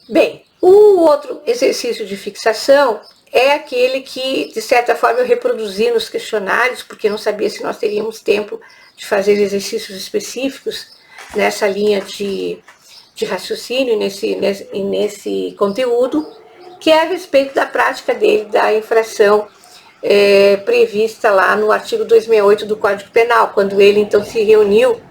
Bem, o outro exercício de fixação é aquele que, de certa forma, eu reproduzi nos questionários, porque não sabia se nós teríamos tempo de fazer exercícios específicos nessa linha de raciocínio e nesse conteúdo, que é a respeito da prática dele, da infração prevista lá no artigo 268 do Código Penal, quando ele então se reuniu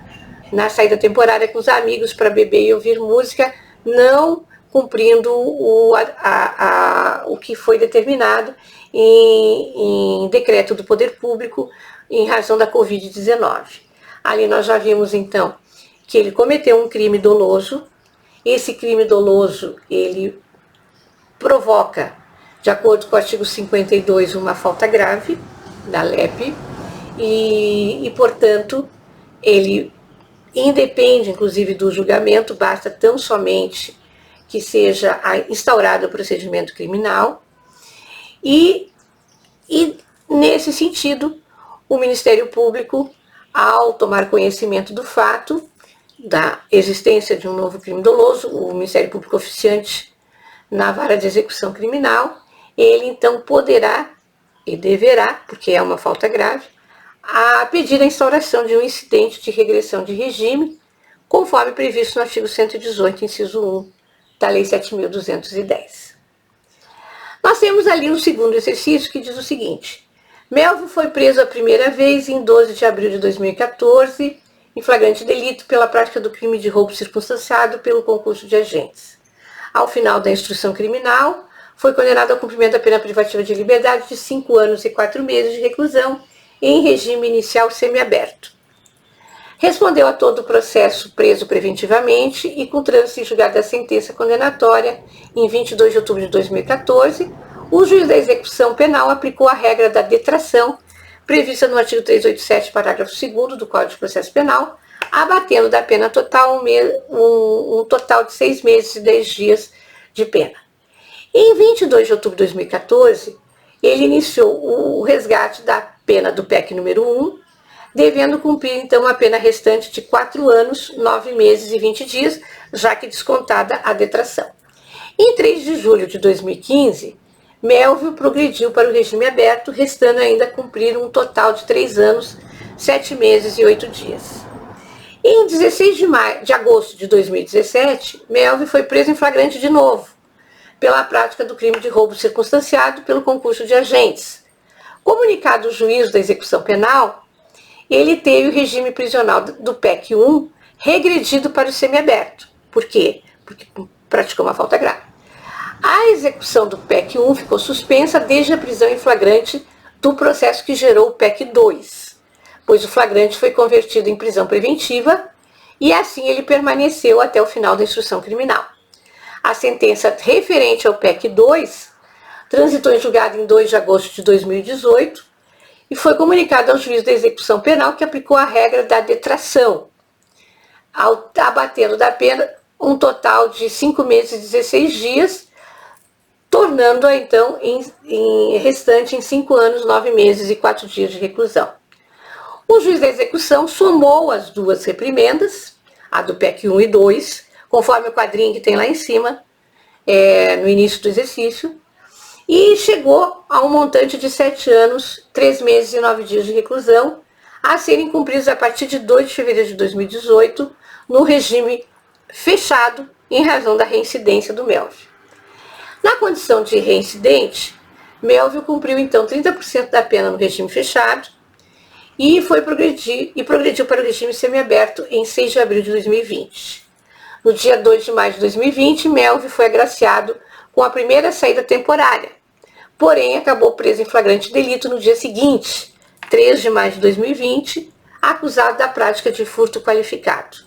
na saída temporária com os amigos para beber e ouvir música, não cumprindo o que foi determinado em decreto do poder público em razão da Covid-19. Ali nós já vimos então que ele cometeu um crime doloso. Esse crime doloso, ele provoca, de acordo com o artigo 52, uma falta grave da LEP e portanto, ele independe, inclusive, do julgamento, basta tão somente que seja instaurado o procedimento criminal e nesse sentido, o Ministério Público, ao tomar conhecimento do fato da existência de um novo crime doloso, o Ministério Público oficiante na vara de execução criminal, ele então poderá e deverá, porque é uma falta grave, a pedir a instauração de um incidente de regressão de regime, conforme previsto no artigo 118, inciso 1, da Lei 7.210. Nós temos ali um segundo exercício que diz o seguinte: Melvio foi preso a primeira vez em 12 de abril de 2014, em flagrante delito pela prática do crime de roubo circunstanciado pelo concurso de agentes. Ao final da instrução criminal, foi condenado ao cumprimento da pena privativa de liberdade de 5 anos e 4 meses de reclusão em regime inicial semiaberto. Respondeu a todo o processo preso preventivamente e com trânsito em julgado da sentença condenatória em 22 de outubro de 2014, o juiz da execução penal aplicou a regra da detração prevista no artigo 387, parágrafo 2º do Código de Processo Penal, abatendo da pena total um total de 6 meses e 10 dias de pena. Em 22 de outubro de 2014, ele iniciou o resgate da pena do PEC número 1, devendo cumprir então a pena restante de 4 anos, 9 meses e 20 dias, já que descontada a detração. Em 3 de julho de 2015, Melvio progrediu para o regime aberto, restando ainda cumprir um total de 3 anos, 7 meses e 8 dias. Em 16 de agosto de 2017, Melvio foi preso em flagrante de novo, pela prática do crime de roubo circunstanciado pelo concurso de agentes. Comunicado o juiz da execução penal, ele teve o regime prisional do PEC 1 regredido para o semiaberto. Por quê? Porque praticou uma falta grave. A execução do PEC 1 ficou suspensa desde a prisão em flagrante do processo que gerou o PEC 2, pois o flagrante foi convertido em prisão preventiva e assim ele permaneceu até o final da instrução criminal. A sentença referente ao PEC 2 transitou em julgado em 2 de agosto de 2018 e foi comunicado ao juiz da execução penal que aplicou a regra da detração, abatendo da pena um total de 5 meses e 16 dias, tornando-a então restante em 5 anos, 9 meses e 4 dias de reclusão. O juiz da execução somou as duas reprimendas, a do PEC 1 e 2, conforme o quadrinho que tem lá em cima, no início do exercício, e chegou a um montante de 7 anos, 3 meses e 9 dias de reclusão, a serem cumpridos a partir de 2 de fevereiro de 2018, no regime fechado, em razão da reincidência do Melvio. Na condição de reincidente, Melvio cumpriu então 30% da pena no regime fechado e progrediu para o regime semiaberto em 6 de abril de 2020. No dia 2 de maio de 2020, Melvio foi agraciado com a primeira saída temporária, porém acabou preso em flagrante delito no dia seguinte, 3 de maio de 2020, acusado da prática de furto qualificado.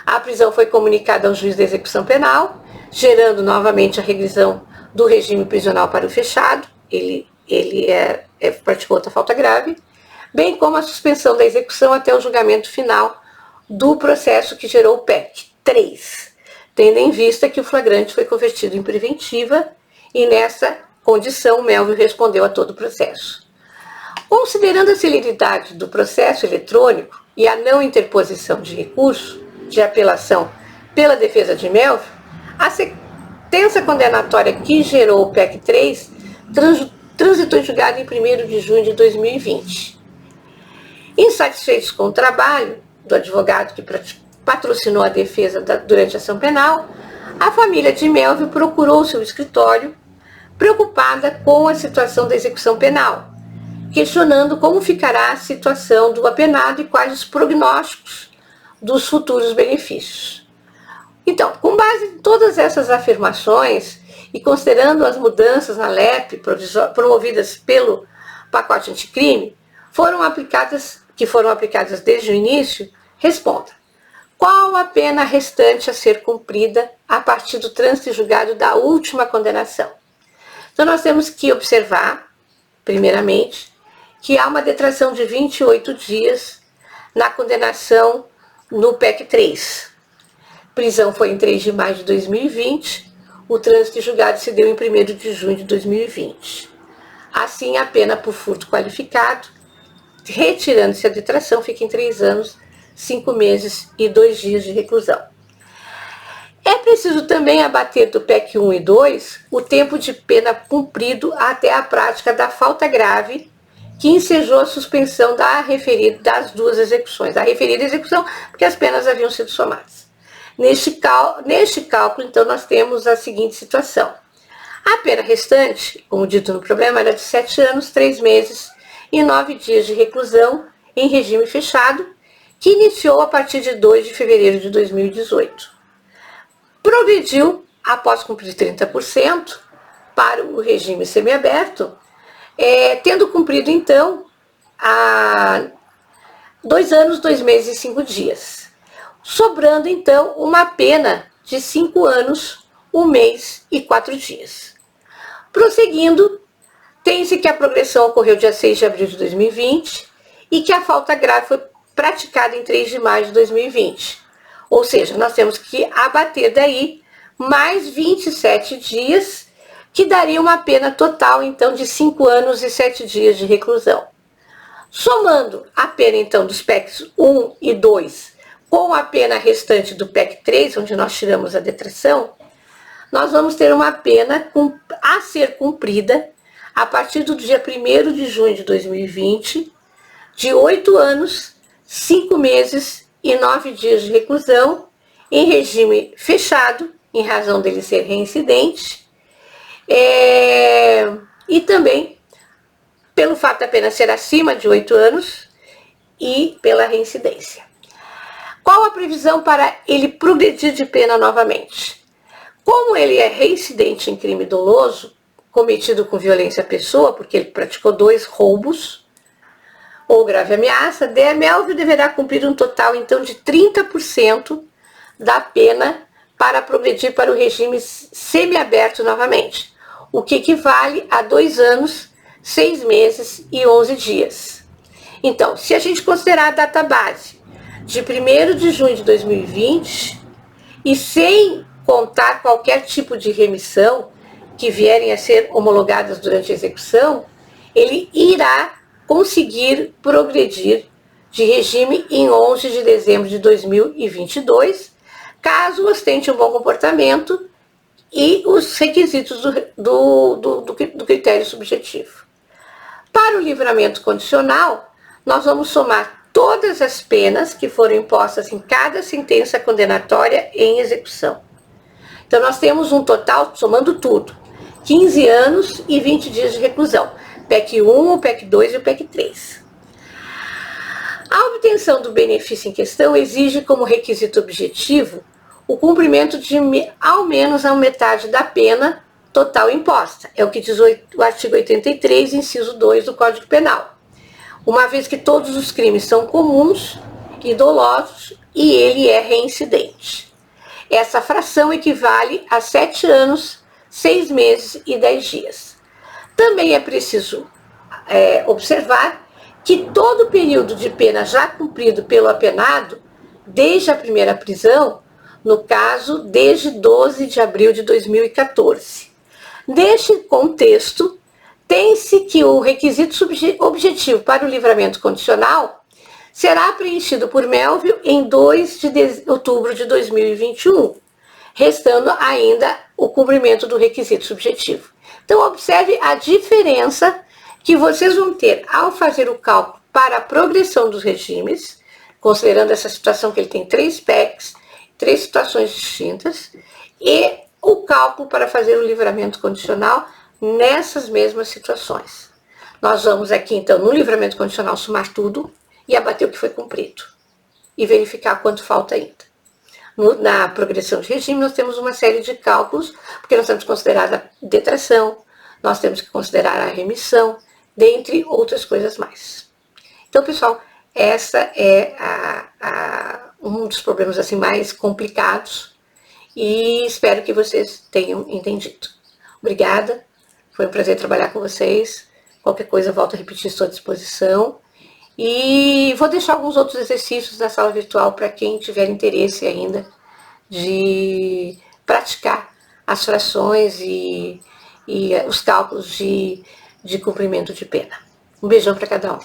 A prisão foi comunicada ao juiz da execução penal, gerando novamente a regressão do regime prisional para o fechado, ele praticou outra falta grave, bem como a suspensão da execução até o julgamento final do processo que gerou o PEC 3, tendo em vista que o flagrante foi convertido em preventiva e nessa condição Melvio respondeu a todo o processo. Considerando a celeridade do processo eletrônico e a não interposição de recurso de apelação pela defesa de Melvio, a sentença condenatória que gerou o PEC 3 transitou em julgado em 1º de junho de 2020. Insatisfeitos com o trabalho do advogado que patrocinou a defesa durante a ação penal, a família de Melvio procurou seu escritório, preocupada com a situação da execução penal, questionando como ficará a situação do apenado e quais os prognósticos dos futuros benefícios. Então, com base em todas essas afirmações e considerando as mudanças na LEP promovidas pelo pacote anticrime, que foram aplicadas desde o início, responda: qual a pena restante a ser cumprida a partir do trânsito em julgado da última condenação? Então, nós temos que observar, primeiramente, que há uma detração de 28 dias na condenação no PEC 3. Prisão foi em 3 de maio de 2020, o trânsito em julgado se deu em 1º de junho de 2020. Assim, a pena por furto qualificado, retirando-se a detração, fica em 3 anos, 5 meses e 2 dias de reclusão. É preciso também abater do PEC 1 e 2 o tempo de pena cumprido até a prática da falta grave que ensejou a suspensão das duas execuções. Da referida execução, porque as penas haviam sido somadas. Neste cálculo, então, nós temos a seguinte situação. A pena restante, como dito no problema, era de 7 anos, 3 meses e 9 dias de reclusão em regime fechado, que iniciou a partir de 2 de fevereiro de 2018. Progrediu, após cumprir 30%, para o regime semiaberto, tendo cumprido, então, 2 anos, 2 meses e 5 dias. Sobrando, então, uma pena de 5 anos, 1 mês e 4 dias. Prosseguindo, tem-se que a progressão ocorreu dia 6 de abril de 2020 e que a falta grave foi praticada em 3 de maio de 2020. Ou seja, nós temos que abater daí mais 27 dias, que daria uma pena total, então, de 5 anos e 7 dias de reclusão. Somando a pena, então, dos PECs 1 e 2 com a pena restante do PEC 3, onde nós tiramos a detração, nós vamos ter uma pena a ser cumprida a partir do dia 1º de junho de 2020, de 8 anos, 5 meses e 9 dias de reclusão, em regime fechado, em razão dele ser reincidente, e também pelo fato da pena ser acima de 8 anos e pela reincidência. Qual a previsão para ele progredir de pena novamente? Como ele é reincidente em crime doloso, cometido com violência à pessoa, porque ele praticou 2 roubos ou grave ameaça, Melvio deverá cumprir um total, então, de 30% da pena para progredir para o regime semiaberto novamente, o que equivale a 2 anos, 6 meses e 11 dias. Então, se a gente considerar a data base de 1º de junho de 2020 e sem contar qualquer tipo de remissão que vierem a ser homologadas durante a execução, ele irá conseguir progredir de regime em 11 de dezembro de 2022, caso ostente um bom comportamento e os requisitos do critério subjetivo. Para o livramento condicional, nós vamos somar todas as penas que foram impostas em cada sentença condenatória em execução. Então, nós temos um total, somando tudo, 15 anos e 20 dias de reclusão. PEC 1, o PEC 2 e o PEC 3. A obtenção do benefício em questão exige como requisito objetivo o cumprimento de ao menos a metade da pena total imposta. É o que diz o artigo 83, inciso 2 do Código Penal. Uma vez que todos os crimes são comuns e dolosos e ele é reincidente. Essa fração equivale a 7 anos, 6 meses e 10 dias. Também é preciso observar que todo o período de pena já cumprido pelo apenado, desde a primeira prisão, no caso, desde 12 de abril de 2014. Neste contexto, tem-se que o requisito objetivo para o livramento condicional será preenchido por Melvio em 2 de outubro de 2021, restando ainda o cumprimento do requisito subjetivo. Então, observe a diferença que vocês vão ter ao fazer o cálculo para a progressão dos regimes, considerando essa situação que ele tem 3 PECs, 3 situações distintas, e o cálculo para fazer o livramento condicional nessas mesmas situações. Nós vamos aqui, então, no livramento condicional, somar tudo e abater o que foi cumprido. E verificar quanto falta ainda. Na progressão de regime, nós temos uma série de cálculos, porque nós temos que considerar a detração, nós temos que considerar a remissão, dentre outras coisas mais. Então, pessoal, essa é um dos problemas assim, mais complicados e espero que vocês tenham entendido. Obrigada, foi um prazer trabalhar com vocês. Qualquer coisa, volto a repetir, estou à disposição. E vou deixar alguns outros exercícios na sala virtual para quem tiver interesse ainda de praticar as frações e os cálculos de cumprimento de pena. Um beijão para cada um.